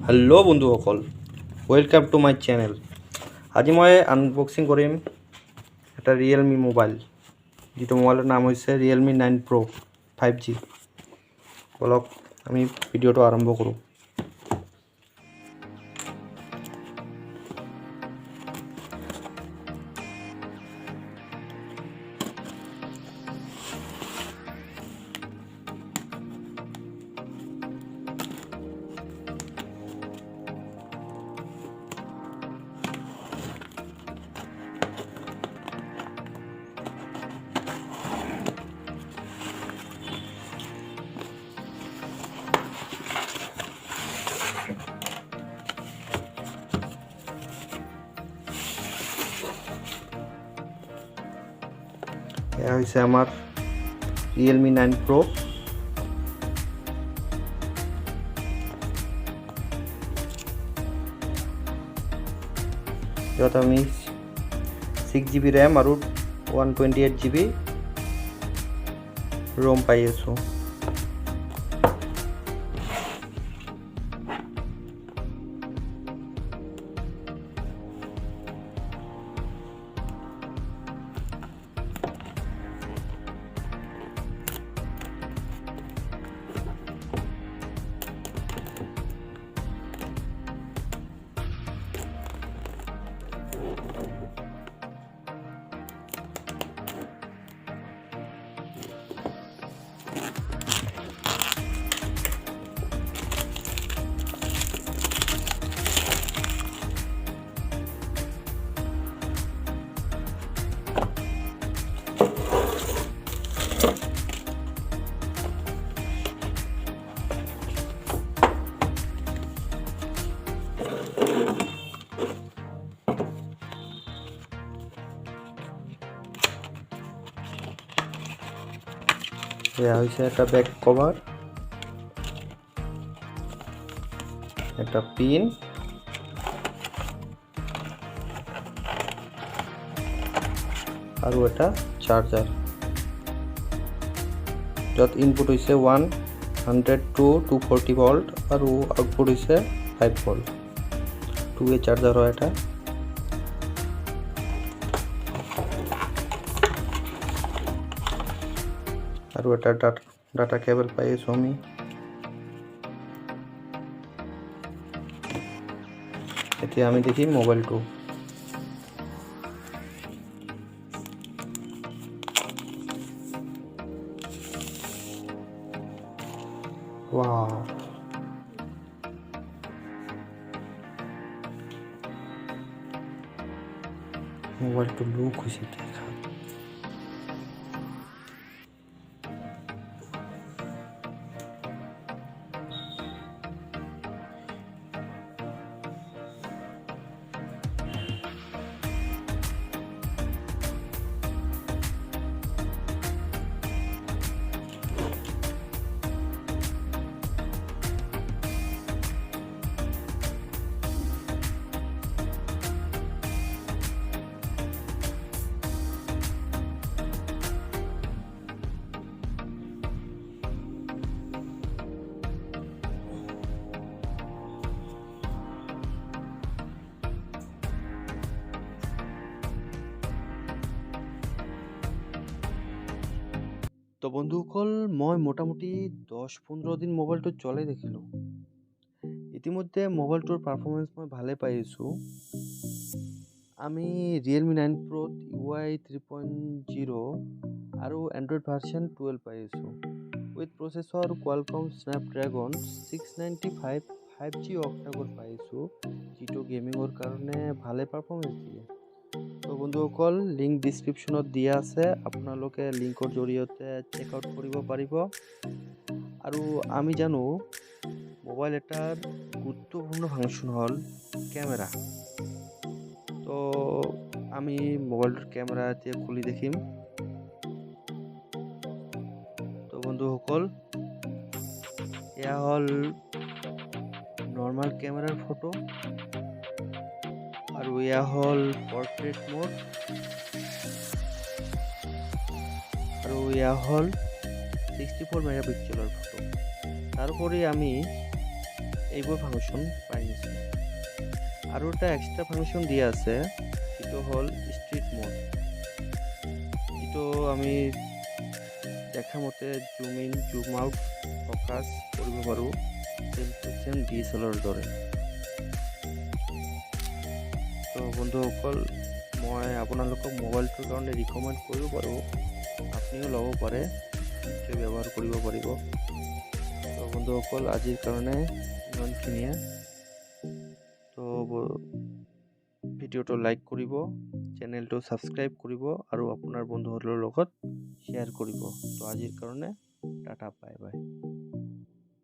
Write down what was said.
Hello बंधुসকল welcome to my channel. आज मैं आनबक्सिंग करिम এটা Realme मोबाइल जी मोबाइल नाम है Realme 9 Pro 5G। बोलक आमी भिडिओ आरम्भ करूँ। এয়া হৈছে আমাৰ Realme 9 Pro। য'ত আমি 6GB RAM আৰু 128GB ROM পাই আছোঁ। এয়া হৈছে এটা ব্যাক কভাৰ, একটা পিন আৰু এটা চাৰ্জাৰ। য'ত ইনপুট হৈছে 100 to 240 ভোল্ট আৰু আউটপুট হৈছে 5 ভোল্ট। 2A চাৰ্জাৰ হয় এটা। আৰু এটা ডাটা কেবল পাই আছোঁ আমি। এতিয়া আমি দেখিম মোবাইলটো। ওয়াও, মোবাইলটো লুক হৈছে দেখা। তো বন্ধুসকল, মই মোটামুটি 10-15 দিন মোবাইলটো চলাই দেখিলোঁ। ইতিমধ্যে মোবাইলটোৰ পাৰফৰ্মেঞ্চ মই ভালে পাই আছোঁ। আমি Realme 9 Pro UI 3.0 আৰু এণ্ড্ৰইড ভাৰ্চন 12 পাই আছোঁ। With processor Qualcomm Snapdragon 695 5G অক্টাকোৰ পাই আছোঁ, যিটো গেমিঙৰ কাৰণে ভালে পাৰফৰ্মেঞ্চ দিয়ে। তো বন্ধুসকল, লিংক ডিছক্ৰিপশ্যনত দিয়া আছে, আপোনালোকে লিংকৰ জৰিয়তে চেক আউট কৰিব পাৰিব। আৰু আমি জানো মোবাইল এটাৰ গুৰুত্বপূৰ্ণ ফাংচন হ'ল ক্যামেৰা। তো আমি মোবাইলটোৰ ক্যামেৰা এতিয়া খুলি দেখিম। তো বন্ধুসকল, এয়া হ'ল নৰ্মাল ক্যামেৰাৰ ফটো আৰু এয়া হ'ল পোৰ্ট্ৰেট মোড আৰু এয়া হ'ল 64 মেগাপিক্সেলৰ ফটো। তাৰোপৰি আমি এইবোৰ ফাংচন পাই আছোঁ। আৰু এটা এক্সট্ৰা ফাংচন দিয়া আছে, যিটো হ'ল ষ্ট্ৰীট মোড। যিটো আমি দেখা মতে জুম ইন জুম আউট ফ'কাছ কৰিব পাৰোঁ, চেম টু চেম DSLR দৰে। তো বন্ধুসকল, মই আপোনালোকক মোবাইলটোৰ কাৰণে ৰিকমেণ্ড কৰিব পাৰোঁ, আপুনিও ল'ব পাৰে, নিশ্চয় ব্যৱহাৰ কৰিব পাৰিব। তো বন্ধুসকল, আজিৰ কাৰণে ইমানখিনিয়ে। তো ভিডিঅ'টো লাইক কৰিব, চেনেলটো ছাবস্ক্ৰাইব কৰিব আৰু আপোনাৰ বন্ধুসকলৰ লগত শ্বেয়াৰ কৰিব। তো আজিৰ কাৰণে টাটা, বাই বাই।